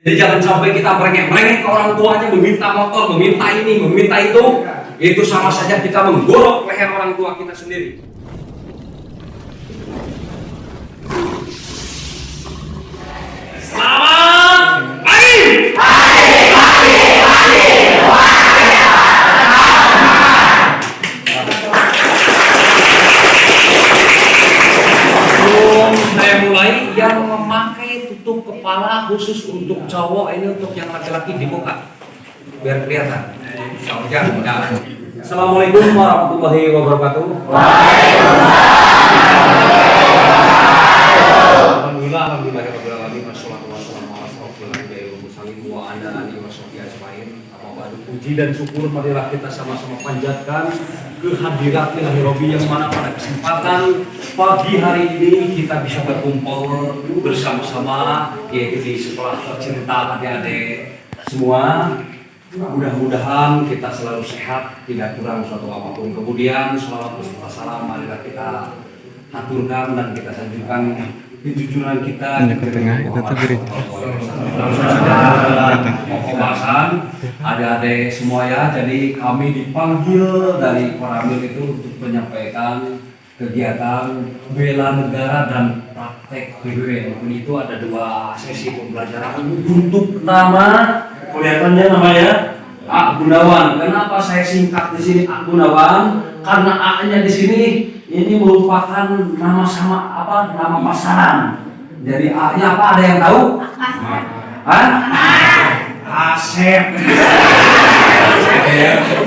Jadi jangan sampai kita merengek-merengek ke orang tuanya, meminta motor, meminta ini, meminta itu. Itu sama saja kita menggorok leher orang tua kita sendiri. Selamat pagi. Saya mulai yang memakai tutup kepala khusus untuk cowok, ini untuk yang laki-laki dibuka biar kelihatan. Jangan. Assalamualaikum warahmatullahi wabarakatuh. Alhamdulillah, alhamdulillahirobbilalamin, wassalatu wassalamu ala asyrofil mursalin wa ala alihi washabihi ajmain. Puji dan syukur marilah kita sama-sama panjatkan kehadirat Ilahi Robbi yang mana pada kesempatan pagi hari ini kita bisa berkumpul bersama-sama, yaitu di sekolah tercinta adik-adik semua. Mudah-mudahan kita selalu sehat, tidak kurang suatu apapun. Kemudian salawat beserta salam marilah kita aturkan dan kita sanjungkan kejujuran kita di tengah pembahasan adik-adik semua ya. Jadi kami dipanggil dari Koramil itu untuk menyampaikan kegiatan bela negara dan praktek PBW. Itu ada 2 sesi pembelajaran untuk nama, kelihatannya namanya A Gunawan. Kenapa saya singkat di sini A Gunawan? Karena A-nya di sini ini merupakan nama nama pasaran. Jadi A-nya apa? Ada yang tahu? Asep.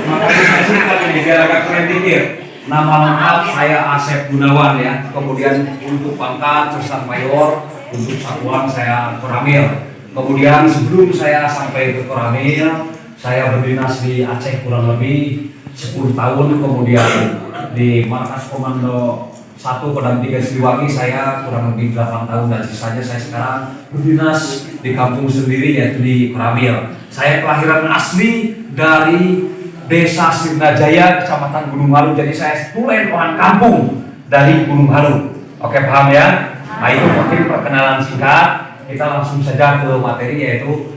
Makanya saya singkat ini biar agak keren dikit. Nama lengkap saya Asep Gunawan ya. Kemudian untuk pangkat Sersan Mayor, untuk satuan saya Koramil. Kemudian sebelum saya sampai ke Koramil, saya berdinas di Aceh kurang lebih 10 tahun. Kemudian di Markas Komando 1 Kodam 3 Siliwangi saya kurang lebih 8 tahun, dan sisanya saya sekarang berdinas di kampung sendiri yaitu di Koramil. Saya kelahiran asli dari Desa Sirnajaya, Kecamatan Gunung Halu. Jadi saya tulen orang kampung dari Gunung Halu. Oke, paham ya? Nah itu mungkin perkenalan singkat. Kita langsung saja ke materi, yaitu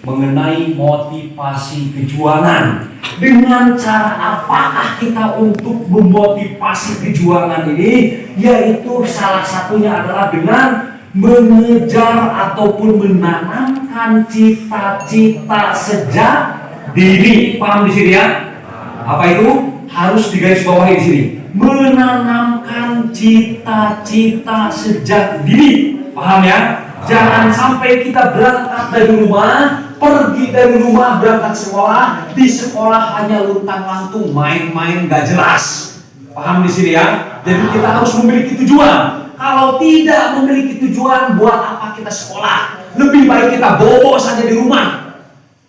mengenai motivasi kejuangan. Dengan cara apakah kita untuk memotivasi kejuangan ini? Yaitu salah satunya adalah dengan mengejar ataupun menanamkan cita-cita sejak dini. Paham di sini ya? Apa itu? Harus digarisbawahi di sini. Menanamkan cita-cita sejak dini. Paham ya? Jangan sampai kita berangkat dari rumah, pergi dari rumah, berangkat sekolah, di sekolah hanya luntang-lantung, main-main gak jelas. Paham di sini ya? Jadi kita harus memiliki tujuan. Kalau tidak memiliki tujuan, buat apa kita sekolah? Lebih baik kita bobo saja di rumah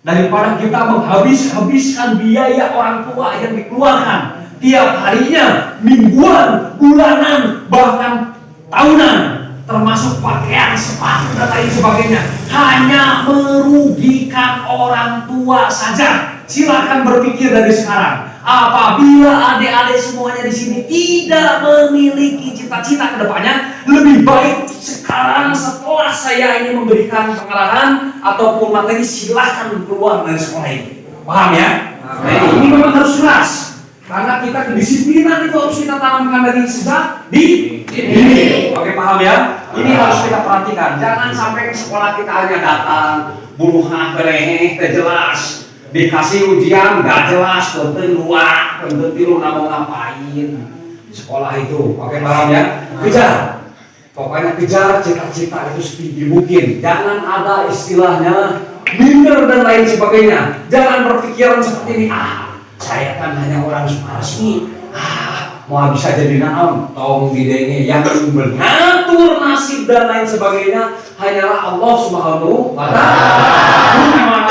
daripada kita menghabiskan biaya orang tua yang dikeluarkan tiap harinya, mingguan, bulanan, bahkan tahunan. Termasuk pakaian, sepatu, dan lain sebagainya, hanya merugikan orang tua saja. Silakan berpikir dari sekarang. Apabila adik-adik semuanya di sini tidak memiliki cita-cita ke depannya, lebih baik sekarang setelah saya ini memberikan pengarahan ataupun materi, silakan keluar dari sekolah ini. Paham ya? Nah, ini memang harus keras. Karena kita kedisiplinan itu harus kita tanamkan dari sejak dini. Oke, paham ya? Ini harus kita perhatikan. Jangan sampai ke sekolah kita hanya datang buruh beleh, tidak jelas. Dikasih ujian gak jelas, tentu luar, tentu tiru mau ngapain di sekolah itu. Oke, paham ya? Kejar. Pokoknya kejar cita-cita itu setinggi mungkin. Jangan ada istilahnya minder dan lain sebagainya. Jangan berpikiran seperti ini. Saya kan hanya orang resmi. Mau bisa jadi naon, tong gidenya yang mengatur nasib dan lain sebagainya hanyalah Allah Subhanahu wa Ta'ala.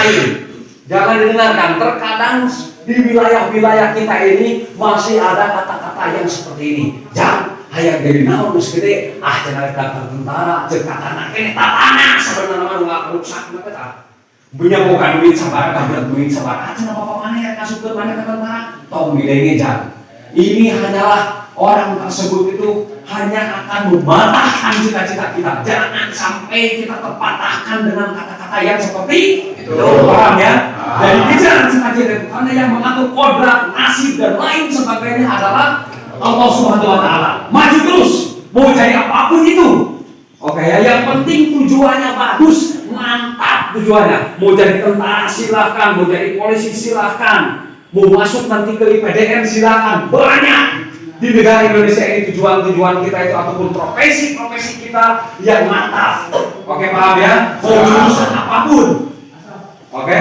Jangan didengarkan. Terkadang di wilayah-wilayah kita ini masih ada kata-kata yang seperti ini. Jangan hayang jadi naon geus gede, cenah daftar tentara, cek katana kene tatana sebenarnya nggak rusak apa. Punya bukan duit sabar, kabel duit sabar. Cenah bapak mana yang kasupkeun mana ka tentara? Tong gidenge jangan. Ini hanyalah orang tersebut itu hanya akan mematahkan cita-cita kita. Jangan sampai kita terpatahkan dengan kata-kata kata-kata yang seperti itu. Paham ya? Jadi bicara sengaja itu karena yang mengatur kodrat, nasib dan lain sebagainya adalah Allah Subhanahu wa taala. Maju terus, mau jadi apapun itu. Oke ya, yang penting tujuannya bagus, mantap tujuannya. Mau jadi tentara silahkan, mau jadi polisi silahkan, mau masuk nanti ke IPDN silahkan. Banyak di negara Indonesia ini tujuan-tujuan kita itu ataupun profesi-profesi kita yang mantap. Oke, paham ya? Mau jurusan apapun. Oke,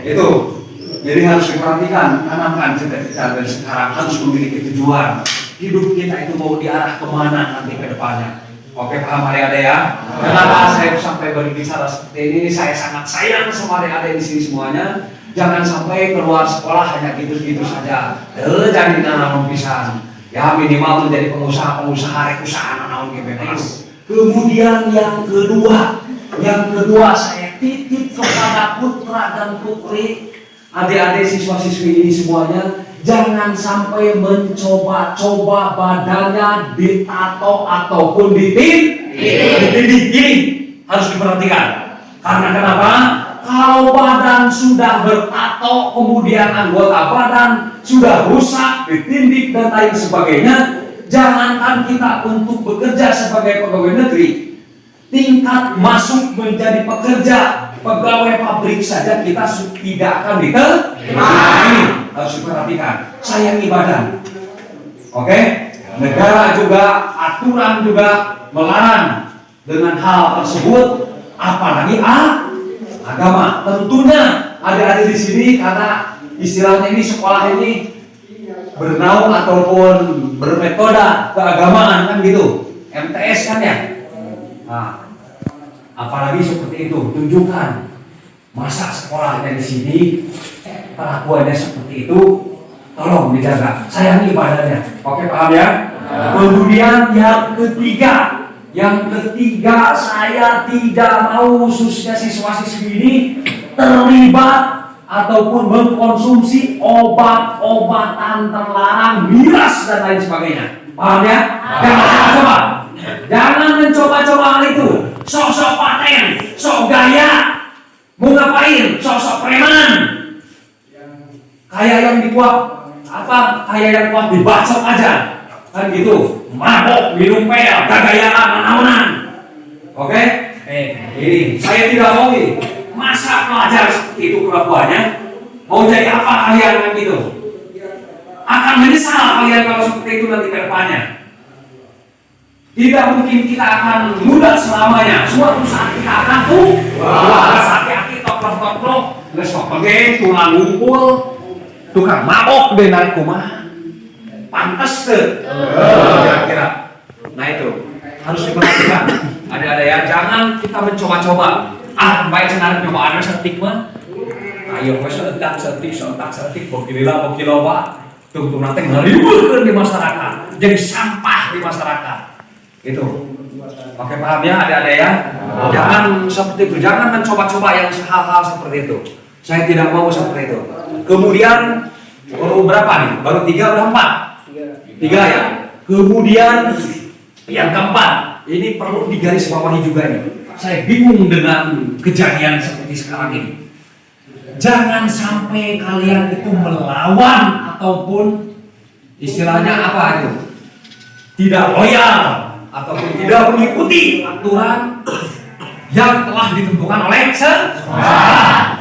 itu. Jadi harus diperhatikan, tanamkan cita-cita dan sekarang harus memiliki tujuan. Hidup kita itu mau diarah kemana nanti ke depannya. Oke, paham adik-adik ya? Kenapa saya sampai berbicara seperti ini? Saya sangat sayang sama adik-adik di sini semuanya. Jangan sampai keluar sekolah hanya gitu-gitu saja. Jadi nanam pisan. Ya minimal menjadi pengusaha usaha naon gitu. Kemudian yang kedua saya titip kepada putra dan putri, adik-adik siswa-siswi ini semuanya, jangan sampai mencoba-coba badannya ditato ataupun ditindih. Ini harus diperhatikan. Karena kenapa? Kalau badan sudah bertato, kemudian anggota badan sudah rusak, ditindih dan lain sebagainya, jangankan kita untuk bekerja sebagai pegawai negeri, tingkat masuk menjadi pekerja pegawai pabrik saja kita tidak akan diterima. Ini harus diperhatikan. Sayangi badan. Oke? Negara juga, aturan juga melarang dengan hal tersebut, apalagi agama. Tentunya adik-adik di sini karena istilahnya ini sekolah ini bernaung ataupun bermetode keagamaan kan gitu. MTS kan ya. Nah, apalagi seperti itu, tunjukkan masa sekolahnya di sini, perlakuannya seperti itu, tolong dijaga, sayangi badannya. Oke, paham ya? Kemudian yang ketiga saya tidak mau khususnya siswa-siswi ini terlibat ataupun mengkonsumsi obat-obatan terlarang, miras dan lain sebagainya. Paham ya? Jangan mencoba-coba hal itu. Sok-sok paten, sok gaya, mau ngapain? Sok-sok preman. Kayak yang dikuat dibacok aja. Kan gitu, mabok, minum pel, gagayaan, naon-naonan. Oke? Ini saya tidak mau nih. Masa pelajar seperti itu kelakuannya? Mau jadi apa kalian kan gitu? Akan menyesal kalian kalau seperti itu nanti ke depannya. Tidak mungkin kita akan mudah selamanya. Suatu saat kita akan sakit-sakit, toplok-toplok, lesok pegeng, tulang ngumpul, tukang mabok deh narik kumah. Pantes tuh, kira-kira. Nah itu harus diperhatikan. Ada ya, jangan kita mencoba-coba. Baik senang nyoba ada setik mah. Ayo wes setik, bokilila, bokiloba. Tunggu nanti ngeribukan di masyarakat, jadi sampah di masyarakat. Itu. Oke, paham ya adik-adik ya? Jangan seperti itu, jangan mencoba-coba yang hal-hal seperti itu. Saya tidak mau seperti itu. Kemudian baru berapa nih? Baru 3 atau 4? 3 ya. Kemudian yang keempat, ini perlu digarisbawahi juga nih. Saya bingung dengan kejadian seperti sekarang ini. Jangan sampai kalian itu melawan ataupun istilahnya apa itu? Tidak loyal ataupun tidak mengikuti aturan yang telah ditentukan oleh sekolah.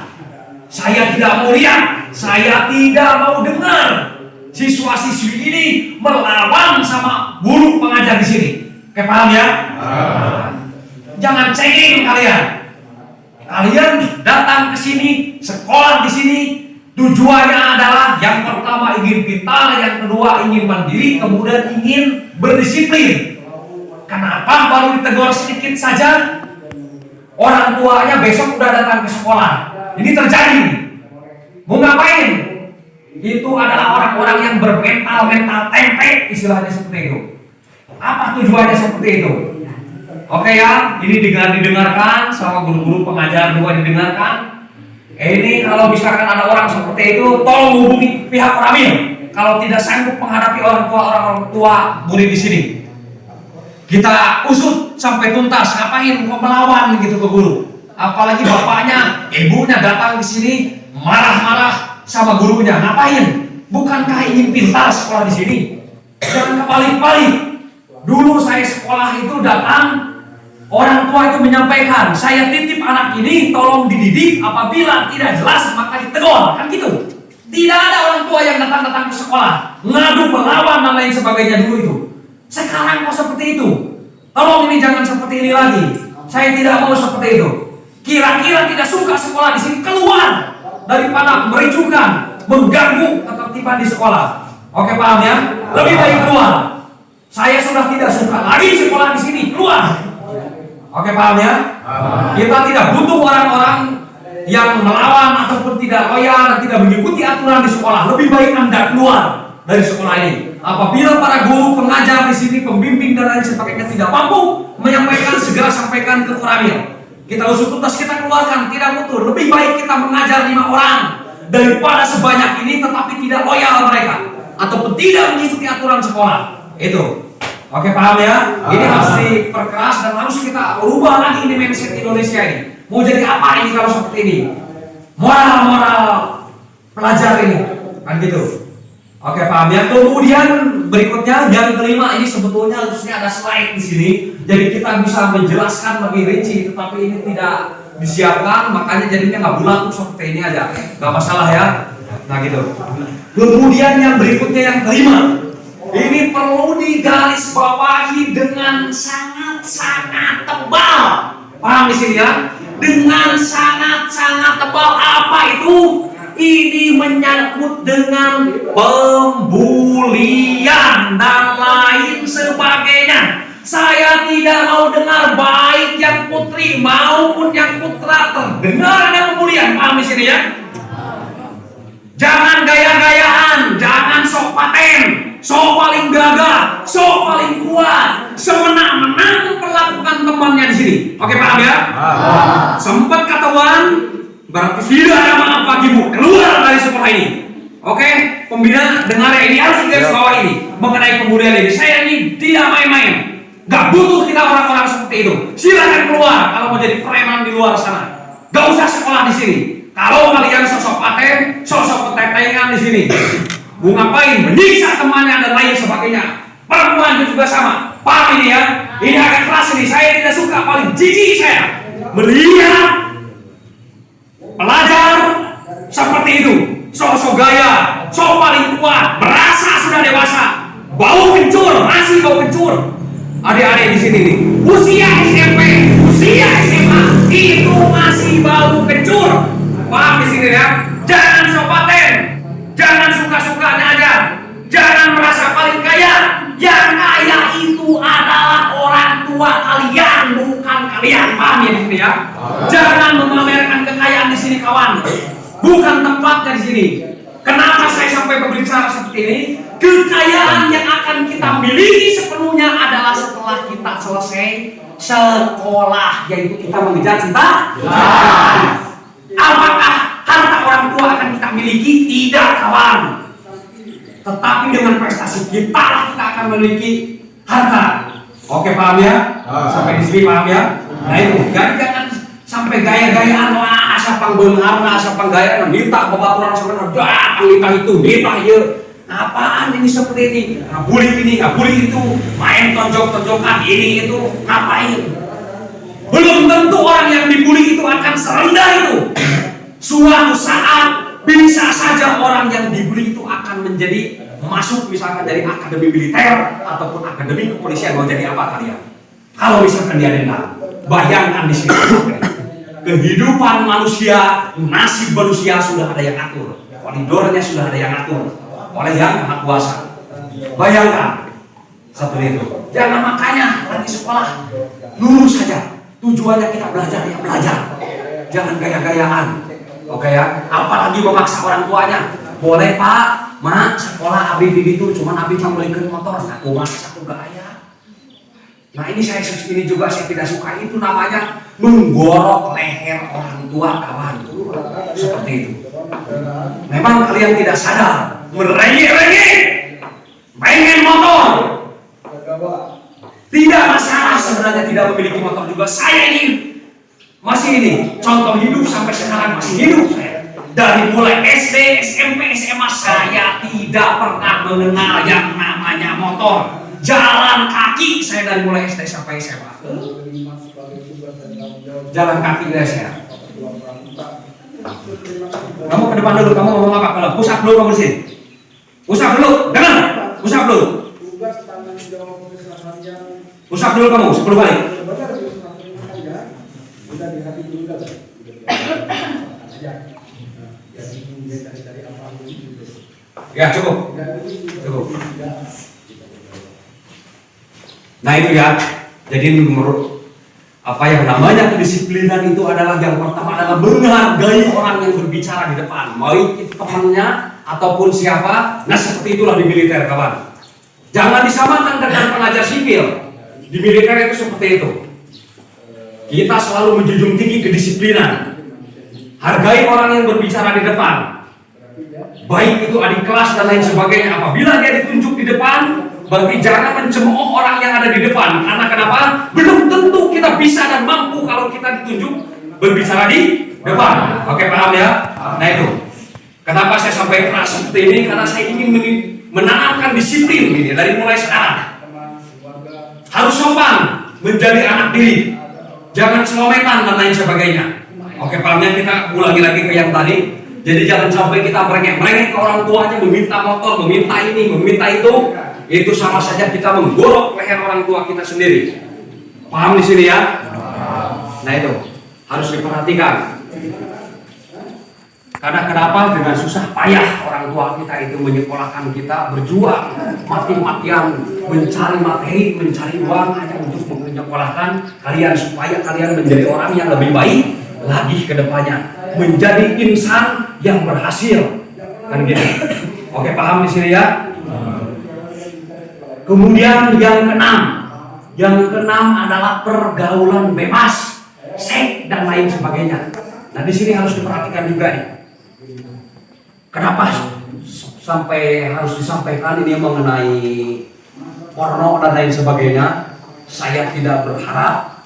Saya tidak mau lihat, saya tidak mau dengar siswa-siswi ini melawan sama guru pengajar di sini. Oke, paham ya? Jangan cengeng kalian. Kalian datang ke sini, sekolah di sini, tujuannya adalah yang pertama ingin pintar, yang kedua ingin mandiri, kemudian ingin berdisiplin. Kenapa baru ditegur sedikit saja? Orang tuanya besok udah datang ke sekolah. Ini terjadi. Mau ngapain? Itu adalah orang-orang yang bermental tempe, istilahnya seperti itu. Apa tujuannya seperti itu? Oke ya, ini didengarkan sama guru-guru pengajar juga didengarkan. Ini kalau misalkan ada orang seperti itu, tolong hubungi pihak Ramil. Kalau tidak sanggup menghadapi orang tua murid di sini, kita usut sampai tuntas. Ngapain kok melawan gitu ke guru? apalagi bapaknya, ibunya datang di sini marah-marah sama gurunya. Ngapain? Bukankah ingin pintar sekolah di sini? Jangan kebalik-balik. Dulu saya sekolah itu datang, orang tua itu menyampaikan, saya titip anak ini tolong dididik, apabila tidak jelas maka ditegur, kan gitu. Tidak ada orang tua yang datang-datang ke sekolah ngadu, melawan dan lain sebagainya dulu itu. Sekarang kok seperti itu? Tolong ini jangan seperti ini lagi. Saya tidak mau seperti itu. Kira-kira tidak suka sekolah di sini, keluar daripada mericukan, mengganggu ketertiban di sekolah. Oke, paham ya? Lebih baik keluar. Saya sudah tidak suka lagi sekolah di sini, keluar. Oke, paham ya? Kita tidak butuh orang-orang yang melawan ataupun tidak loyal dan tidak mengikuti aturan di sekolah. Lebih baik Anda keluar dari sekolah ini. Apabila para guru, pengajar di sini, pembimbing dan lain sebagainya tidak mampu menyampaikan, segera sampaikan ke Koramil. Kita usut tuntas, kita keluarkan, tidak butuh. Lebih baik kita mengajar 5 orang daripada sebanyak ini tetapi tidak loyal mereka ataupun tidak mengikuti aturan sekolah. Itu. Oke, paham ya? Ini harus diperkeras dan harus kita rubah lagi ini mindset Indonesia ini. Mau jadi apa ini kalau seperti ini? Moral-moral pelajar ini, kan gitu. Oke, paham ya? Kemudian berikutnya yang kelima, ini sebetulnya harusnya ada slide di sini. Jadi kita bisa menjelaskan lebih rinci, tetapi ini tidak disiapkan, makanya jadinya nggak bulat tuh seperti ini aja. Nggak masalah ya. Nah gitu. Kemudian yang berikutnya yang kelima, ini perlu digarisbawahi dengan sangat-sangat tebal. Paham di sini ya? Dengan sangat-sangat tebal. Apa itu? Ini menyangkut dengan pembulian dan lain sebagainya. Saya tidak mau dengar baik yang putri maupun yang putra terdengar ada pembulian. Paham di sini ya? Jangan gaya-gayaan, jangan sok paten, sok paling gagah, sok paling kuat, semenang-menang perlakukan temannya di sini. Oke, paham ya? Sempat ketahuan, berarti tidak ada maaf bagimu, keluar dari sekolah ini. Oke, pembina dengar ini harus garis bawah ini mengenai pembulian ini. Saya ini tidak main-main. Gak butuh kita orang-orang seperti itu. Silakan keluar kalau mau jadi preman di luar sana. Gak usah sekolah di sini. Kalau kalian sosok paten, sosok ketetengan di sini, mau ngapain? Menyiksa temannya dan lain sebagainya. Perempuan itu juga sama. Paham ini ya? Ini agak keras ini. Saya tidak suka, paling jijik saya melihat pelajar seperti itu. Sosok gaya, sok paling kuat, berasa sudah dewasa, bau kencur, masih bau kencur. Adik-adik di sini nih, usia SMP, usia SMA itu masih bau kencur. Paham di sini ya? Jangan sok paten, jangan suka-sukanya aja, jangan merasa paling kaya. Yang kaya itu adalah orang tua kalian, bukan kalian. Paham ya di sini ya? Jangan memamerkan kekayaan di sini kawan. Bukan tempatnya di sini. Kenapa saya sampai berbicara seperti ini? Kekayaan yang akan kita miliki sepenuhnya adalah setelah kita selesai sekolah, yaitu kita mengejar cita. Apakah harta orang tua akan kita miliki? Tidak, kawan. Tetapi dengan prestasi kita lah kita akan memiliki harta. Oke, paham ya? Sampai di sini paham ya? Nah itu, jangan sampai gaya-gayaan lah, asapang benar, asapang gaya, minta babaturan sebenarnya, minta itu, minta iya. Apaan ini seperti ini? Ngabuli ini, ngabuli itu, main tonjok-tonjokan ini itu, ngapain? Belum tentu orang yang dibully itu akan serendah itu. Suatu saat bisa saja orang yang dibully itu akan menjadi masuk misalkan dari akademi militer ataupun akademi kepolisian. Mau jadi apa kalian? Kalau misalkan dia dendam, bayangkan di sini. Kehidupan manusia, nasib manusia sudah ada yang atur, koridornya sudah ada yang atur oleh yang Maha Kuasa. Bayangkan seperti itu. Jangan makanya lagi sekolah lulus saja. Tujuannya kita belajar ya belajar. Jangan gaya-gayaan. Oke ya. Apalagi memaksa orang tuanya. Boleh Pak, Mak, sekolah abi itu cuman abi cuma belikan motor. Aku maksa aku gaya. Nah ini juga saya tidak suka, itu namanya menggorok leher orang tua kawan. Seperti itu. Memang kalian tidak sadar, merengek-rengek, pengen motor. Tidak masalah sebenarnya tidak memiliki motor juga. Saya ini Masih ini, contoh hidup sampai sekarang masih hidup saya. Dari mulai SD, SMP, SMA saya tidak pernah mengenal yang namanya motor. Jalan kaki saya dari mulai SD sampai SMA. Jalan kaki dari saya. Kamu ke depan dulu, kamu ngomong apa? Kalau push up dulu kamu di sini. Push up dulu, dengar? Push up dulu. Push up dulu kamu, 10 kali. Ya cukup. Nah itu ya. Jadi menurut apa yang namanya kedisiplinan itu adalah yang pertama adalah menghargai orang yang berbicara di depan, baik itu temannya ataupun siapa. Nah seperti itulah di militer kawan. Jangan disamakan dengan pengajar sipil. Di militer itu seperti itu. Kita selalu menjunjung tinggi kedisiplinan. Hargai orang yang berbicara di depan. Baik itu adik kelas dan lain sebagainya. Apabila dia ditunjuk di depan, berarti jangan mencemooh orang yang ada di depan. Karena kenapa? Belum tentu kita bisa dan mampu kalau kita ditunjuk berbicara di depan. Oke, paham ya? Nah itu. Kenapa saya sampai keras seperti ini? Karena saya ingin menanamkan disiplin ini dari mulai sekarang. Harus sopan, menjadi anak diri. Jangan selometan dan lain sebagainya. Oke, pahamnya kita ulangi lagi ke yang tadi. Jadi jangan sampai kita merengek ke orang tuanya, meminta motor, meminta ini, meminta itu. Itu sama saja kita menggorok leher orang tua kita sendiri. Paham di sini ya? Nah itu harus diperhatikan. Karena kenapa? Dengan susah payah orang tua kita itu menyekolahkan kita, berjuang mati-matian mencari materi, mencari uang hanya untuk menyekolahkan kalian supaya kalian menjadi orang yang lebih baik lagi ke depannya, menjadi insan yang berhasil. Kan gitu. Oke, paham di sini ya? Kemudian yang keenam adalah pergaulan bebas, seks dan lain sebagainya. Nah di sini harus diperhatikan juga nih. Kenapa sampai harus disampaikan ini mengenai porno dan lain sebagainya? Saya tidak berharap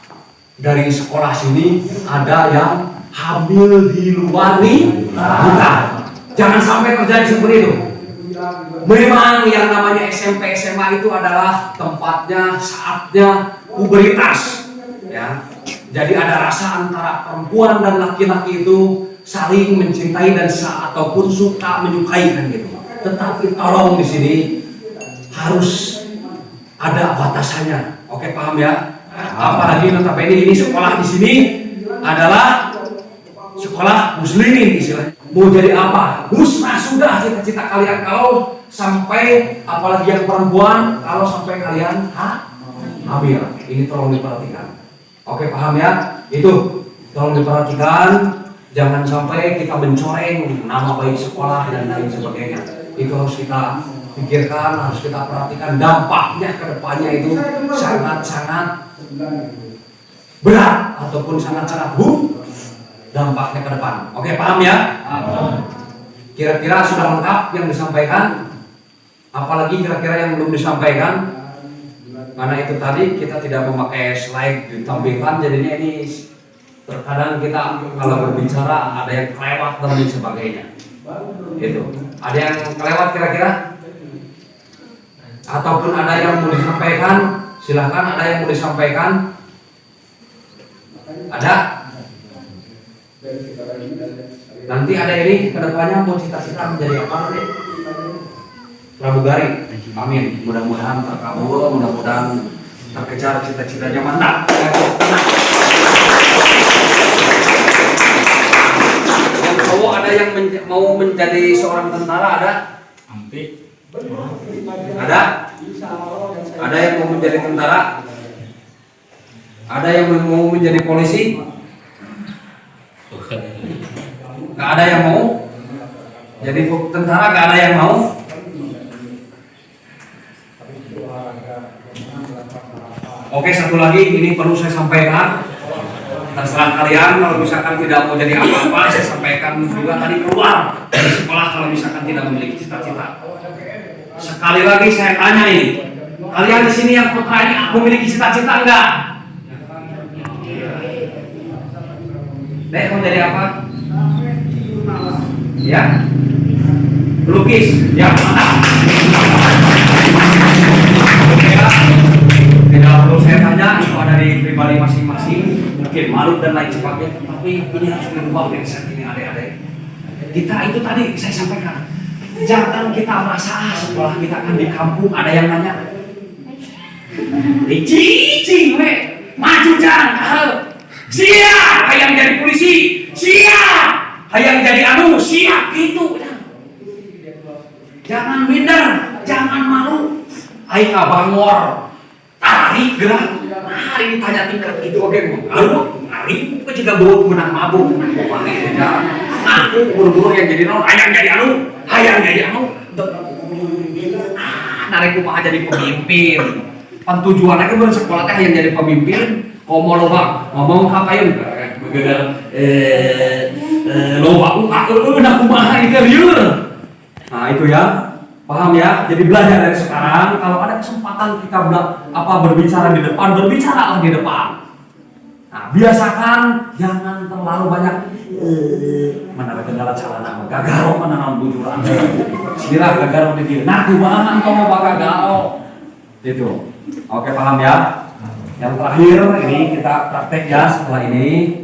dari sekolah sini ada yang hamil di luar nikah. Jangan sampai terjadi seperti itu. Memang yang namanya SMP SMA itu adalah tempatnya, saatnya pubertas, ya. Jadi ada rasa antara perempuan dan laki-laki itu saling mencintai dan ataupun suka menyukai kan gitu. Tetapi tolong di sini harus ada batasannya. Oke, paham ya? Apalagi notabene ini sekolah di sini adalah sekolah muslimin istilahnya. Mau jadi apa? Musnah sudah cita-cita kalian kalau sampai, apalagi yang perempuan, kalau sampai kalian hamil. Ini tolong diperhatikan. Oke, paham ya? Itu tolong diperhatikan. Jangan sampai kita mencoreng nama baik sekolah dan lain sebagainya. Itu harus kita pikirkan, harus kita perhatikan. Dampaknya ke depannya itu sangat-sangat berat ataupun sangat-sangat buruk dampaknya ke depan. Oke, paham ya? Kira-kira sudah lengkap yang disampaikan? Apalagi kira-kira yang belum disampaikan? Karena itu tadi kita tidak memakai slide ditampilkan, jadinya ini terkadang kita kalau berbicara ada yang kelewat dan lain sebagainya. Itu. Ada yang kelewat kira-kira? Ataupun ada yang mau disampaikan? Silahkan, ada yang mau disampaikan? Ada? Nanti ada ini kedepannya mau cita-cita menjadi apa nanti? Pramugari. Amin. Mudah-mudahan terkabul, mudah-mudahan terkejar cita-citanya. Mantap. Yang cowok ada yang mau menjadi seorang tentara, ada? Ada? Ada yang mau menjadi tentara? Ada yang mau menjadi polisi? Gak ada yang mau? Jadi tentara gak ada yang mau? Oke, satu lagi ini perlu saya sampaikan. Terserah kalian, kalau misalkan tidak mau jadi apa-apa, saya sampaikan juga tadi keluar dari sekolah kalau misalkan tidak memiliki cita-cita. Sekali lagi saya tanya ini, kalian di sini yang putra ini memiliki cita-cita enggak? Dek, mau jadi apa? Ya, pelukis. Ya, mantap. Oke ya, tidak perlu saya tanya, itu ada di pribadi masing-masing. Mungkin malu dan lain sebagainya, tapi ini harus dirubah mindset ini adik-adik. Kita itu tadi saya sampaikan, jangan kita merasa setelah kita kan di kampung ada yang nanya, cici, maju jangan, siap, hayang jadi polisi, siap, hayang jadi anu, siap gitu. Jangan minder, jangan malu. Aing abangor, tarik gerak. Hari ini tanya tingkat gitu oke, lalu hari itu juga bawa menang mabuk, aku buru-buru yang jadi non, hayang jadi anu, hayang jadi anu. Narik kumaha jadi pemimpin. Pan tujuannya kan bersekolah teh yang jadi pemimpin. Komo loba ngomong kapain begeudar loba udah kumaha interior. Nah itu ya, paham ya. Jadi belajar dari sekarang. Kalau ada kesempatan kita berbicara di depan, berbicaralah di depan. Nah biasakan jangan terlalu banyak mana kendala calana gagaro mana naon bujuran. Sirah gagaro di dieu. Nah kumaha engkau mau gagaro. Gitu. Oke paham ya. Yang terakhir ini kita praktek ya setelah ini.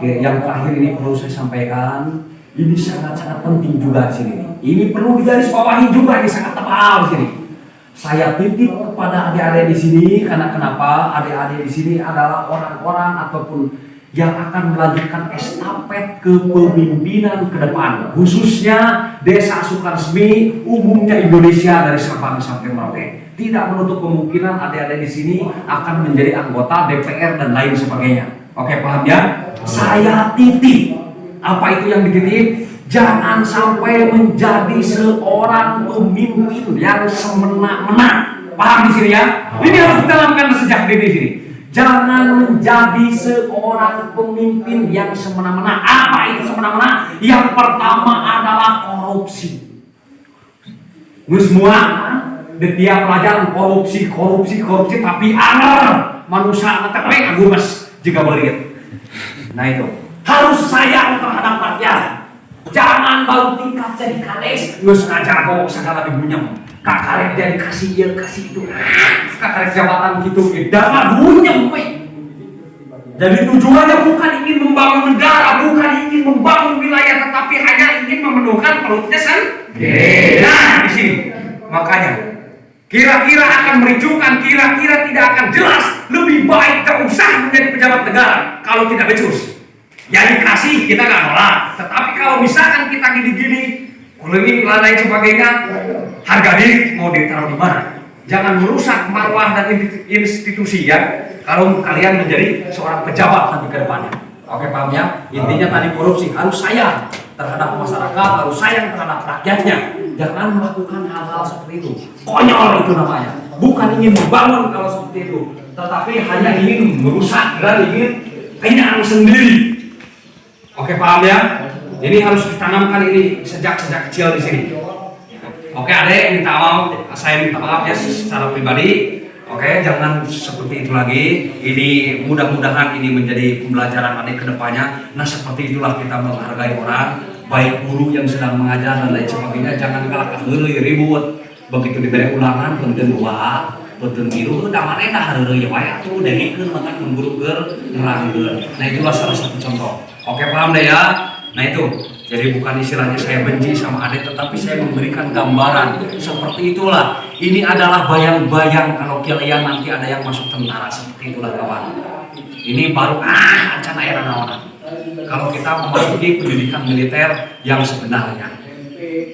Yang terakhir ini perlu saya sampaikan, ini sangat-sangat penting juga di sini. Ini perlu digarisbawahi juga, ini sangat tebal di sini. Saya titip kepada adik-adik di sini karena kenapa? Adik-adik di sini adalah orang-orang ataupun yang akan melanjutkan estafet kepemimpinan ke depan, khususnya Desa Sukaresmi, umumnya Indonesia dari Sabang sampai Merauke. Tidak menutup kemungkinan adik-adik di sini akan menjadi anggota DPR dan lain sebagainya. Oke, paham ya? Saya titip. Apa itu yang dititip? Jangan sampai menjadi seorang pemimpin yang semena-mena. Paham di sini ya? Ini harus ditanamkan sejak dini sini. Jangan menjadi seorang pemimpin yang semena-mena. Apa itu semena-mena? Yang pertama adalah korupsi. Semua di tiap pelajaran korupsi, tapi anger manusia ngetepeng agumas jika berit. Nah itu harus sayang terhadap rakyat. Jangan baru tingkat jadi kades, nggak sengaja kok segala dibunyem. Kakarek jadi kasih itu, kakarek jabatan gitu, dapat bunyem. Jadi tujuannya bukan ingin membangun negara, bukan ingin membangun wilayah, tetapi hanya ingin memenuhkan perutnya sendiri. Nah di sini makanya kira-kira akan merincukan, kira-kira tidak akan jelas. Lebih baik gak usah menjadi pejabat negara kalau tidak becus. Yang dikasih kita gak nolak, tetapi kalau misalkan kita gini-gini, kuliling lain sebagainya, harga diri mau ditaruh di mana? Jangan merusak marwah dan institusi ya. Kalau kalian menjadi seorang pejabat nanti ke depannya. Oke paham ya? Intinya tadi korupsi harus sayang terhadap masyarakat, harus sayang terhadap rakyatnya. Jangan melakukan hal-hal seperti itu. Konyol itu namanya. Bukan ingin membangun kalau seperti itu, tetapi hanya ingin merusak dan ingin kenyang sendiri. Oke paham ya? Ini harus ditanamkan ini sejak kecil di sini. Oke adek, minta maaf, saya minta maaf ya secara pribadi. Oke, jangan seperti itu lagi. Ini mudah-mudahan ini menjadi pembelajaran adek ke depannya. Nah seperti itulah kita menghargai orang, baik guru yang sedang mengajar dan lain sebagainya. Jangan galak ribut. Begitu diberi ulangan, punten dua, punten biru, udah mana dah hareureuy wae atuh dengikeun matak mengguru-gur nerangkeun. Nah itulah salah satu contoh. Oke paham deh ya. Nah itu, jadi bukan istilahnya saya benci sama adek, tetapi saya memberikan gambaran seperti itulah. Ini adalah bayang-bayang kalau kalian nanti ada yang masuk tentara, seperti itulah kawan. Ini baru acan air naon. Kalau kita memasuki pendidikan militer yang sebenarnya,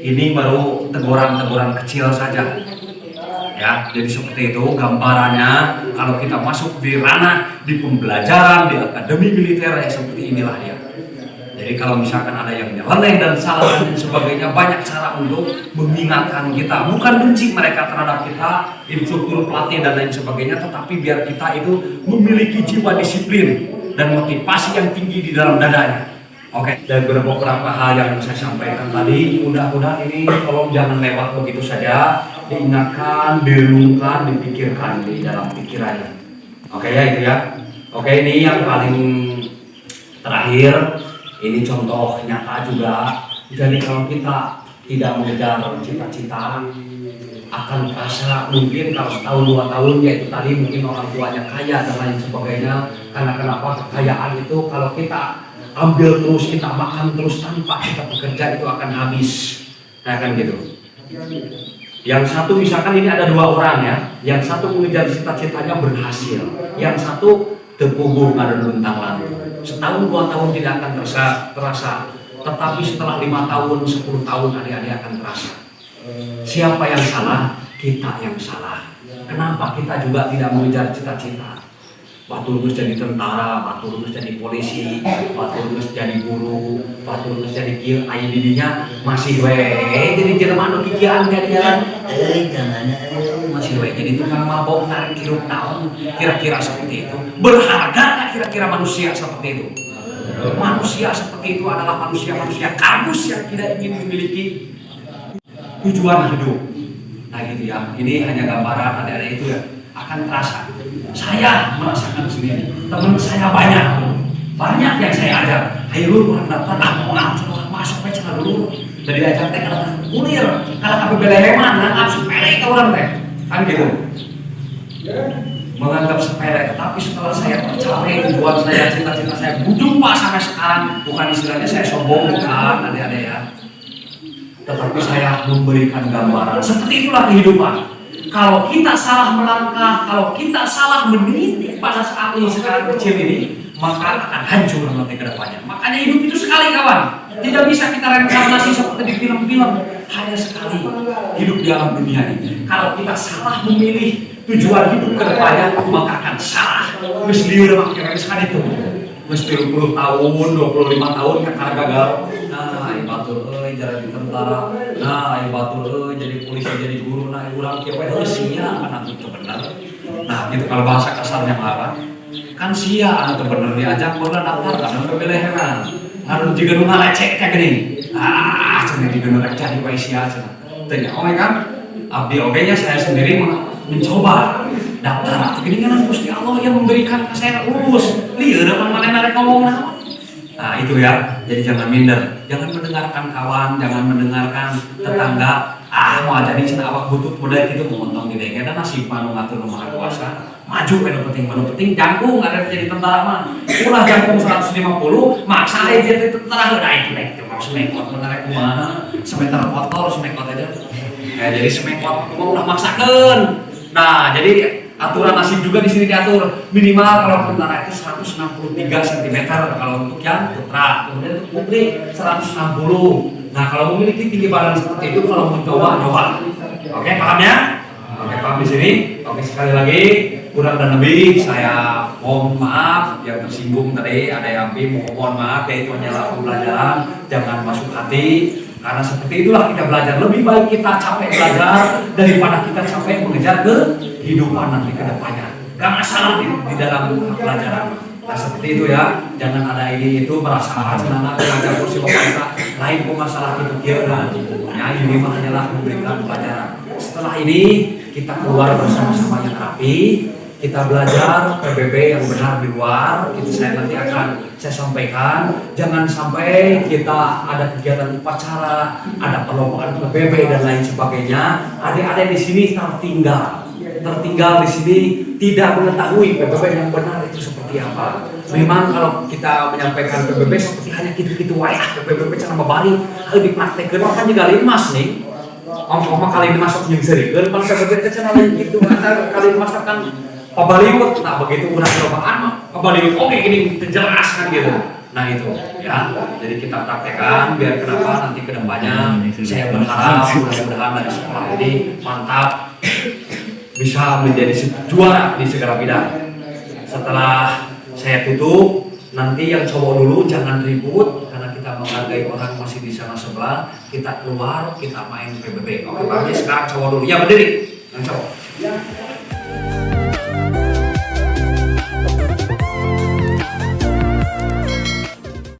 ini baru teguran-teguran kecil saja. Ya, jadi seperti itu gambarannya. Kalau kita masuk di ranah di pembelajaran di akademi militer ya seperti inilah dia. Jadi kalau misalkan ada yang nyeleneh dan salah dan sebagainya, banyak cara untuk mengingatkan kita. Bukan benci mereka terhadap kita, instruktur, pelatih dan lain sebagainya, tetapi biar kita itu memiliki jiwa disiplin dan motivasi yang tinggi di dalam dadanya. Oke, dan beberapa hal yang saya sampaikan tadi, mudah-mudahan ini tolong jangan lewat begitu saja, diingatkan, direnungkan, dipikirkan di dalam pikirannya. Oke ya itu ya. Oke, ini yang paling terakhir. Ini contoh nyata juga. Jadi kalau kita tidak mengejar cita-cita, akan terasa mungkin kalau setahun 2 tahun, yaitu tadi mungkin orang tuanya kaya dan lain sebagainya. Karena kenapa? Kekayaan itu kalau kita ambil terus, kita makan terus tanpa kita bekerja, itu akan habis. Nah kan gitu. Yang satu misalkan ini ada 2 orang ya, yang satu mengejar cita-citanya berhasil, yang satu terpubur pada luntang lantung. Setahun 2 tahun tidak akan terasa, tetapi setelah 5 tahun 10 tahun adik-adik akan terasa. Siapa yang salah? Kita yang salah. Kenapa kita juga tidak mengejar cita-cita? Batur geus jadi tentara, batur geus jadi polisi, batur geus jadi guru, batur geus jadi kieu, aya di dinya masih we jadi jelema anu kikian ka di jalan. Masih we jadi tukang mabok narik hirup naon, kira-kira seperti itu. Berharga enggak kira-kira manusia seperti itu? Manusia seperti itu adalah manusia-manusia kamus yang tidak ingin memiliki tujuan hidup. Nah gitu ya, ini hanya gambaran adik-adik itu ya, akan terasa. Saya merasakan sendiri, teman saya banyak yang saya ajak. Ayo lu orang dapat mau masuk aja dulu. Dari ajak teh kalau kulir, kalau kabeh beleheman nganggap sepele ke orang teh, kan gitu. Menganggap sepele, tapi setelah saya tercapai tujuan saya, cita-cita saya berjumpa sampai sekarang, bukan istilahnya saya sombong, bukan adik-adik ya. Tetapi saya memberikan gambaran. Seperti itulah kehidupan. Kalau kita salah melangkah, kalau kita salah meniti pada saat ini sekarang kecil ini, maka akan hancur nanti ke depannya. Makanya hidup itu sekali kawan. Tidak bisa kita reinkarnasi seperti di film-film. Hanya sekali hidup di alam dunia ini. Kalau kita salah memilih tujuan hidup ke depannya, maka akan salah. Mesti liur makin sekali itu. Mesti 20 tahun, 25 tahun karena gagal. Nah, batur jadi tentara. Nah, batur jadi polisi, jadi guru. Nah, ulang kira sia anak itu benar. Nah, gitu kalau bahasa kasarnya marah. Kan sia anak itu benar diajak bola daftar kan kebeleheran. Harus juga nu ngalecek kayak gini. Cenah juga nu rek cari wae sia cenah. Tanya oke kan? Abdi oge nya saya sendiri mencoba daftar atau gini kan Gusti Allah yang memberikan ke saya lulus. Lieur pan manehna rek ngomong naon. Nah itu ya, jadi jangan minder, jangan mendengarkan kawan, jangan mendengarkan tetangga. Mau jadi cina awak butut modal gitu mengontong di denge dan nasib manu ngatur nu maha kuasa. Maju manu penting jangkung ada jadi tentara mah. Ulah jangkung 150, maksa aja jadi tentara udah itu mau semekot menarik kumaha, semeter kotor semekot aja. Ya jadi semekot ulah maksakeun. Nah, jadi aturan nasib juga di sini diatur minimal kalau tentara itu 163 cm kalau untuk yang putra, kemudian untuk putri 160. Nah kalau memiliki tinggi badan seperti itu kalau mencoba coba. Oke paham ya? Oke paham di sini? Oke sekali lagi kurang dan lebih saya mohon maaf yang tersinggung tadi ada yang mohon maaf ya itu hanyalah pembelajaran jangan masuk hati. Karena seperti itulah kita belajar. Lebih baik kita capek belajar daripada kita capek mengejar kehidupan nanti ke depannya. Gak masalah di dalam pelajaran. Nah seperti itu ya. Jangan ada ini itu merasa senang belajar kursi bapak kita. Lain pun masalah itu kira. Ya ini mah hanyalah memberikan pelajaran. Setelah ini kita keluar bersama-sama yang rapi. Kita belajar PBB yang benar di luar, itu saya nanti akan saya sampaikan. Jangan sampai kita ada kegiatan upacara, ada perlombaan PBB dan lain sebagainya. Adik-adik di sini tertinggal di sini tidak mengetahui PBB yang benar itu seperti apa. Memang kalau kita menyampaikan PBB seperti hanya gitu-gitu wae, PBB cara membalik, hal dipraktekkan kan juga limas nih. Om-om kali ini masuk yang serius, kalau PBB itu lain gitu, kali ini masuk kan pabaliut, nah begitu udah perlombaan pabaliut oke gini jelas kan gitu. Nah itu ya, jadi kita praktekkan biar kenapa nanti kedepannya saya berharap mudah-mudahan dari sekolah ini mantap bisa menjadi juara di segala bidang. Setelah saya tutup, nanti yang cowok dulu jangan ribut karena kita menghargai orang masih di sana sebelah. Kita keluar, kita main PBB. Oke, sekarang cowok dulu. Ya berdiri, yang cowok.